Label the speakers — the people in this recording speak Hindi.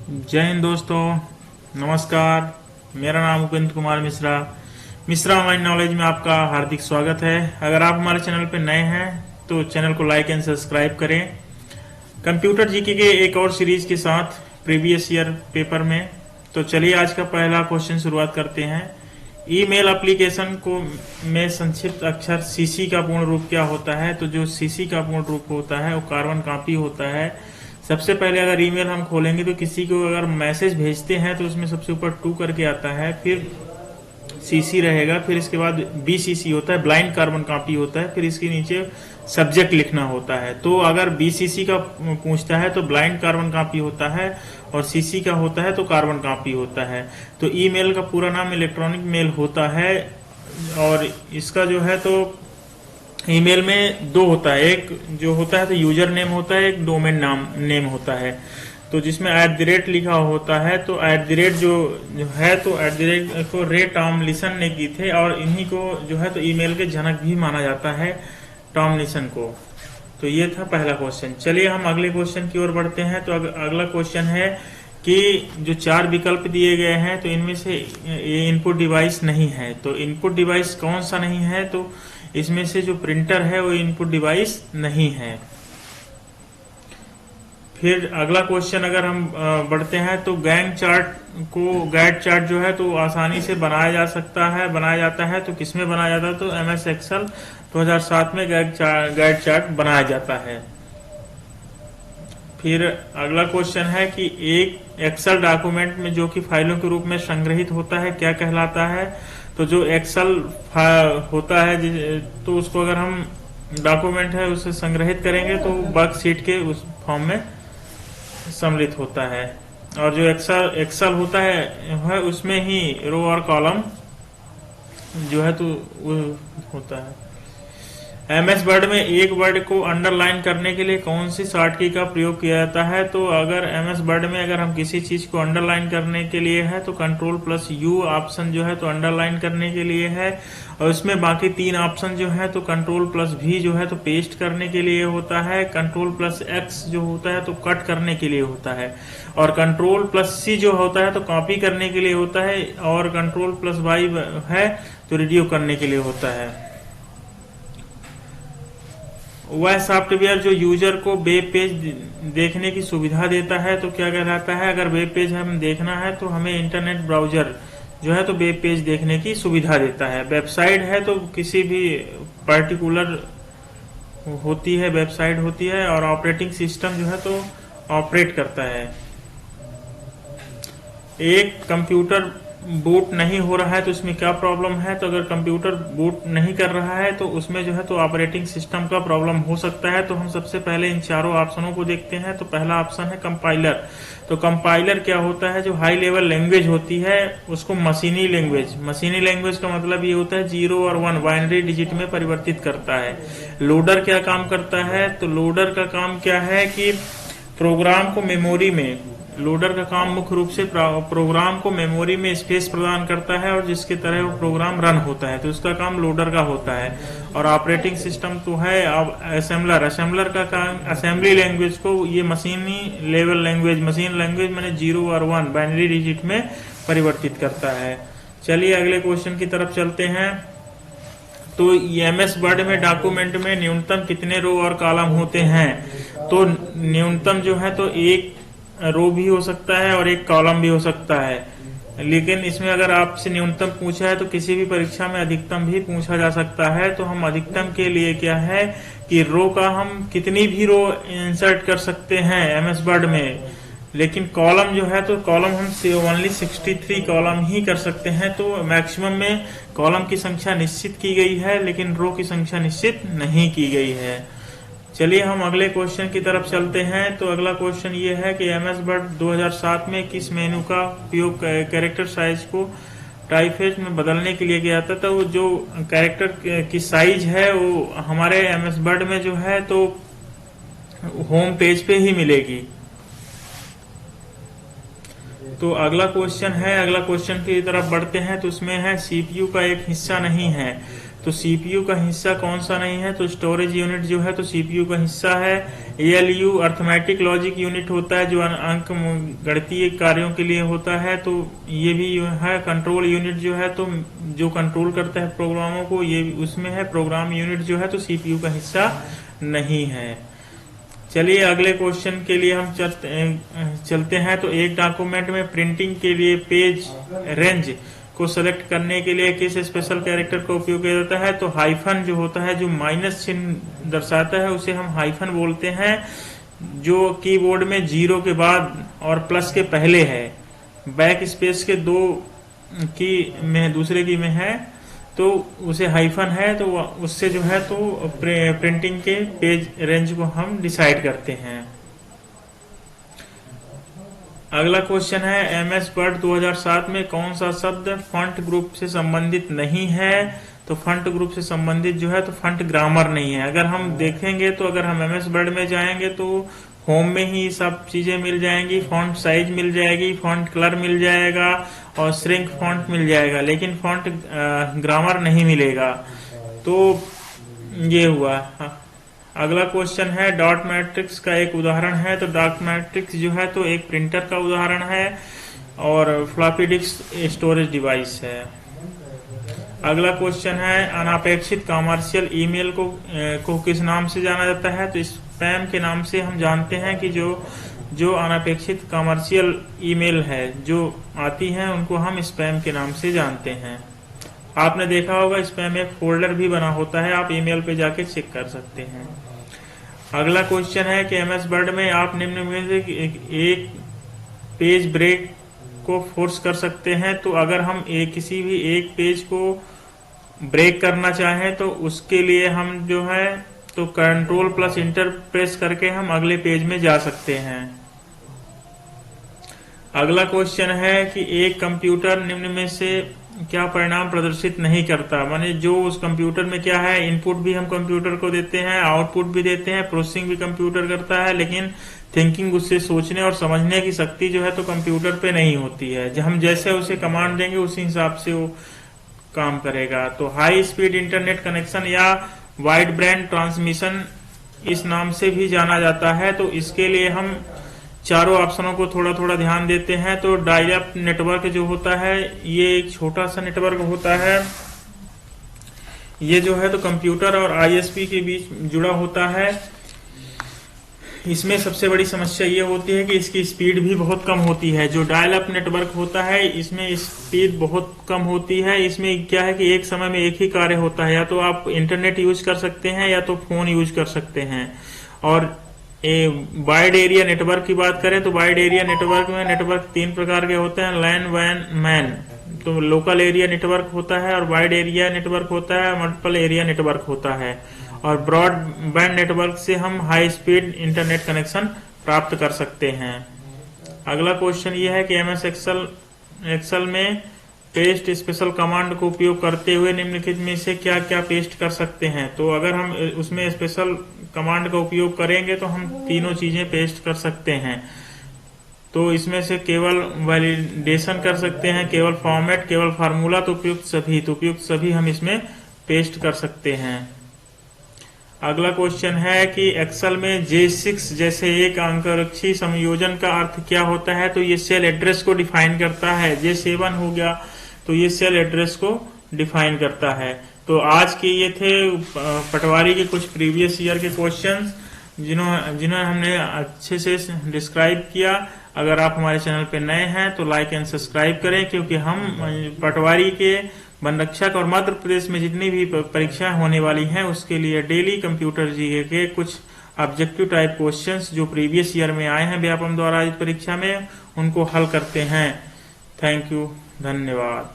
Speaker 1: जय हिंद दोस्तों, नमस्कार। मेरा नाम उपेंद्र कुमार मिश्रा ऑनलाइन नॉलेज में आपका हार्दिक स्वागत है। अगर आप हमारे चैनल पर नए हैं तो चैनल को लाइक एंड सब्सक्राइब करें। कंप्यूटर जीके के एक और सीरीज के साथ प्रीवियस ईयर पेपर में। तो चलिए आज का पहला क्वेश्चन शुरुआत करते हैं। ईमेल एप्लीकेशन को में संक्षिप्त अक्षर सीसी का पूर्ण रूप क्या होता है? तो जो सीसी का पूर्ण रूप होता है वो कार्बन कॉपी होता है। सबसे पहले अगर ईमेल हम खोलेंगे तो किसी को अगर मैसेज भेजते हैं तो उसमें सबसे ऊपर 2 करके आता है, फिर सीसी रहेगा, फिर इसके बाद बीसीसी होता है, ब्लाइंड कार्बन कॉपी होता है, फिर इसके नीचे सब्जेक्ट लिखना होता है। तो अगर बीसीसी का पूछता है तो ब्लाइंड कार्बन कॉपी होता है, और सीसी का होता है तो कार्बन कॉपी होता है। तो ईमेल का पूरा नाम इलेक्ट्रॉनिक मेल होता है, और इसका जो है तो ईमेल में 2 होता है। एक जो होता है तो यूजर नेम होता है, एक डोमेन नेम होता है। तो जिसमें @@ लिखा होता है, तो @ जो है तो @ को रे टॉमलिसन ने की थे, और इन्हीं को जो है तो ईमेल के जनक भी माना जाता है, टॉमलिसन को। तो ये था पहला क्वेश्चन। चलिए हम अगले क्वेश्चन की ओर बढ़ते हैं। तो अगला क्वेश्चन है कि जो 4 विकल्प दिए गए हैं तो इनमें से ये इनपुट डिवाइस नहीं है। तो इनपुट डिवाइस कौन सा नहीं है? तो इसमें से जो प्रिंटर है वो इनपुट डिवाइस नहीं है। फिर अगला क्वेश्चन अगर हम बढ़ते हैं तो गैंट चार्ट जो है तो आसानी से बनाया जाता है। तो किसमें बनाया जाता है? तो MS एक्सेल 2007 में गैंट चार्ट बनाया जाता है। फिर अगला क्वेश्चन है कि एक एक्सेल डॉक्यूमेंट में जो कि फाइलों के रूप में संग्रहित होता है क्या कहलाता है? तो जो एक्सेल होता है तो उसको अगर हम डॉक्यूमेंट है उसे संग्रहित करेंगे तो वर्कशीट के उस फॉर्म में सम्मिलित होता है। और जो एक्सेल होता है उसमें ही रो और कॉलम जो है तो वो होता है। MS वर्ड में एक वर्ड को अंडरलाइन करने के लिए कौन सी शॉर्ट की का प्रयोग किया जाता है? तो अगर MS वर्ड में अगर हम किसी चीज को अंडरलाइन करने के लिए है तो Ctrl+U ऑप्शन जो है तो अंडरलाइन करने के लिए है, और उसमें बाकी 3 ऑप्शन जो है तो Ctrl+V जो है तो पेस्ट करने के लिए होता है, Ctrl+X जो होता है तो कट करने के लिए होता है, और Ctrl+C जो होता है तो कॉपी करने के लिए होता है, और Ctrl+Y है तो रेडियो करने के लिए होता है। वह सॉफ्टवेयर जो यूजर को वेब पेज देखने की सुविधा देता है तो क्या कहलाता है? अगर वेब पेज हम देखना है तो हमें इंटरनेट ब्राउजर जो है तो वेब पेज देखने की सुविधा देता है। वेबसाइट है तो किसी भी पर्टिकुलर होती है, वेबसाइट होती है, और ऑपरेटिंग सिस्टम जो है तो ऑपरेट करता है। एक कंप्यूटर बूट नहीं हो रहा है तो उसमें क्या प्रॉब्लम है? तो अगर कंप्यूटर बूट नहीं कर रहा है तो उसमें जो है तो ऑपरेटिंग सिस्टम का प्रॉब्लम हो सकता है। तो हम सबसे पहले इन चारों ऑप्शनों को देखते हैं। तो पहला ऑप्शन है कंपाइलर। तो कंपाइलर क्या होता है? जो हाई लेवल लैंग्वेज होती है उसको मशीनी लैंग्वेज का मतलब ये होता है 0 और 1 बाइनरी डिजिट में परिवर्तित करता है। लोडर क्या काम करता है? तो लोडर का काम क्या है कि प्रोग्राम को मेमोरी में लोडर का काम मुख्य रूप से प्रोग्राम को मेमोरी में स्पेस प्रदान करता है, और जिसके तरह वो प्रोग्राम रन होता है तो उसका काम लोडर का होता है। और ऑपरेटिंग सिस्टम तो है अब असेंबलर का काम असेंबली लैंग्वेज को ये मशीन लैंग्वेज मैंने 0 और 1 बाइनरी डिजिट में परिवर्तित करता है। चलिए अगले क्वेश्चन की तरफ चलते हैं। तो MS वर्ड में डॉक्यूमेंट में न्यूनतम कितने रो और कॉलम होते हैं? तो न्यूनतम जो है तो एक रो भी हो सकता है और एक कॉलम भी हो सकता है, लेकिन इसमें अगर आपसे न्यूनतम पूछा है तो किसी भी परीक्षा में अधिकतम भी पूछा जा सकता है। तो हम अधिकतम के लिए क्या है कि रो का हम कितनी भी रो इंसर्ट कर सकते हैं MS वर्ड में, लेकिन कॉलम जो है तो कॉलम हम ओनली 63 कॉलम ही कर सकते हैं। तो मैक्सिमम में कॉलम की संख्या निश्चित की गई है, लेकिन रो की संख्या निश्चित नहीं की गई है। चलिए हम अगले क्वेश्चन की तरफ चलते हैं। तो अगला क्वेश्चन ये है कि MS वर्ड 2007 में किस मेनू का उपयोग कैरेक्टर साइज को टाइपफेस में बदलने के लिए किया जाता था? तो जो कैरेक्टर की साइज है वो हमारे MS वर्ड में जो है तो होम पेज पे ही मिलेगी। तो अगला क्वेश्चन की तरफ बढ़ते हैं। तो उसमें है CPU का एक हिस्सा नहीं है। तो सीपीयू का हिस्सा कौन सा नहीं है, तो स्टोरेज यूनिट जो है तो सीपीयू का हिस्सा है। एएलयू अर्थमेटिक लॉजिक यूनिट होता है जो अंक गणितीय कार्यों के लिए होता है, तो ये भी है। कंट्रोल यूनिट जो है तो जो कंट्रोल करता है प्रोग्रामों को, ये उसमें है। प्रोग्राम यूनिट जो है तो सीपीयू का हिस्सा नहीं है। चलिए अगले क्वेश्चन के लिए हम चलते हैं। तो एक डॉक्यूमेंट में प्रिंटिंग के लिए पेज रेंज को सेलेक्ट करने के लिए किस स्पेशल कैरेक्टर का उपयोग किया जाता है, तो हाइफन जो होता है, जो माइनस चिन्ह दर्शाता है उसे हम हाइफन बोलते हैं। जो कीबोर्ड में 0 के बाद और प्लस के पहले है, बैक स्पेस के 2 की में दूसरे की में है, तो उसे हाइफन है, तो उससे जो है तो प्रिंटिंग के पेज रेंज को हम डिसाइड करते हैं। अगला क्वेश्चन है एमएस वर्ड 2007 में कौन सा शब्द फॉन्ट ग्रुप से संबंधित नहीं है, तो फॉन्ट ग्रुप से संबंधित जो है तो फॉन्ट ग्रामर नहीं है। अगर हम देखेंगे तो अगर हम एमएस वर्ड में जाएंगे तो होम में ही सब चीजें मिल जाएंगी, फॉन्ट साइज मिल जाएगी, फॉन्ट कलर मिल जाएगा और श्रिंक फॉन्ट मिल जाएगा, लेकिन फॉन्ट ग्रामर नहीं मिलेगा। तो ये हुआ। अगला क्वेश्चन है डॉट मैट्रिक्स का एक उदाहरण है, तो डॉट मैट्रिक्स जो है तो एक प्रिंटर का उदाहरण है और फ्लॉपी डिस्क स्टोरेज डिवाइस है। अगला क्वेश्चन है अनापेक्षित कमर्शियल ईमेल को किस नाम से जाना जाता है, तो स्पैम के नाम से हम जानते हैं कि जो अनापेक्षित कमर्शियल ईमेल है जो आती हैं उनको हम स्पैम के नाम से जानते हैं। आपने देखा होगा स्पैम एक फोल्डर भी बना होता है, आप ईमेल पे जाके चेक कर सकते हैं। अगला क्वेश्चन है कि एमएस वर्ड में आप निम्न में से एक पेज ब्रेक को फोर्स कर सकते हैं, तो अगर हम किसी भी एक पेज को ब्रेक करना चाहें तो उसके लिए हम जो है तो कंट्रोल प्लस इंटर प्रेस करके हम अगले पेज में जा सकते हैं। अगला क्वेश्चन है कि एक कंप्यूटर निम्न में से क्या परिणाम प्रदर्शित नहीं करता, माने जो उस कंप्यूटर में क्या है, इनपुट भी हम कंप्यूटर को देते हैं, आउटपुट भी देते हैं, प्रोसेसिंग भी कंप्यूटर करता है, लेकिन थिंकिंग, उससे सोचने और समझने की शक्ति जो है तो कंप्यूटर पे नहीं होती है। जब हम जैसे उसे कमांड देंगे उसी हिसाब से वो काम करेगा। तो हाई स्पीड इंटरनेट कनेक्शन या वाइड बैंड ट्रांसमिशन इस नाम से भी जाना जाता है। तो इसके लिए हम चारों ऑप्शनों को थोड़ा थोड़ा ध्यान देते हैं। तो डायल अप नेटवर्क जो होता है ये एक छोटा सा नेटवर्क होता है, ये जो है तो कंप्यूटर और आईएसपी के बीच जुड़ा होता है। इसमें सबसे बड़ी समस्या ये होती है कि इसकी स्पीड भी बहुत कम होती है। जो डायल अप नेटवर्क होता है इसमें स्पीड बहुत कम होती है। इसमें क्या है कि एक समय में एक ही कार्य होता है, या तो आप इंटरनेट यूज कर सकते हैं या तो फोन यूज कर सकते हैं। और वाइड एरिया नेटवर्क की बात करें तो वाइड एरिया नेटवर्क में नेटवर्क 3 प्रकार के होते हैं, लैन, वैन, मैन। तो लोकल एरिया नेटवर्क होता है और वाइड एरिया नेटवर्क होता है, मल्टीपल एरिया नेटवर्क होता है। और ब्रॉडबैंड नेटवर्क से हम हाई स्पीड इंटरनेट कनेक्शन प्राप्त कर सकते हैं। अगला क्वेश्चन ये है कि एमएस एक्सेल में पेस्ट स्पेशल कमांड को उपयोग करते हुए निम्नलिखित में से क्या क्या पेस्ट कर सकते हैं। तो अगर हम उसमें स्पेशल कमांड का उपयोग करेंगे तो हम तीनों चीजें पेस्ट कर सकते हैं। तो इसमें से केवल वैलिडेशन कर सकते हैं, केवल फॉर्मेट, केवल फार्मूला, तो उपयुक्त सभी हम इसमें पेस्ट कर सकते हैं। अगला क्वेश्चन है कि एक्सेल में J6 जैसे एक अंकरक्षी संयोजन का अर्थ क्या होता है, तो ये सेल एड्रेस को डिफाइन करता है। J7 हो गया तो ये सेल एड्रेस को डिफाइन करता है। तो आज के ये थे पटवारी के कुछ प्रीवियस ईयर के क्वेश्चंस जिन्होंने हमने अच्छे से डिस्क्राइब किया। अगर आप हमारे चैनल पे नए हैं तो लाइक एंड सब्सक्राइब करें, क्योंकि हम पटवारी के, वन रक्षक और मध्य प्रदेश में जितनी भी परीक्षाएं होने वाली हैं उसके लिए डेली कंप्यूटर जीके के कुछ ऑब्जेक्टिव टाइप क्वेश्चंस जो प्रीवियस ईयर में आए हैं व्यापम द्वारा आयोजित परीक्षा में, उनको हल करते हैं। थैंक यू, धन्यवाद।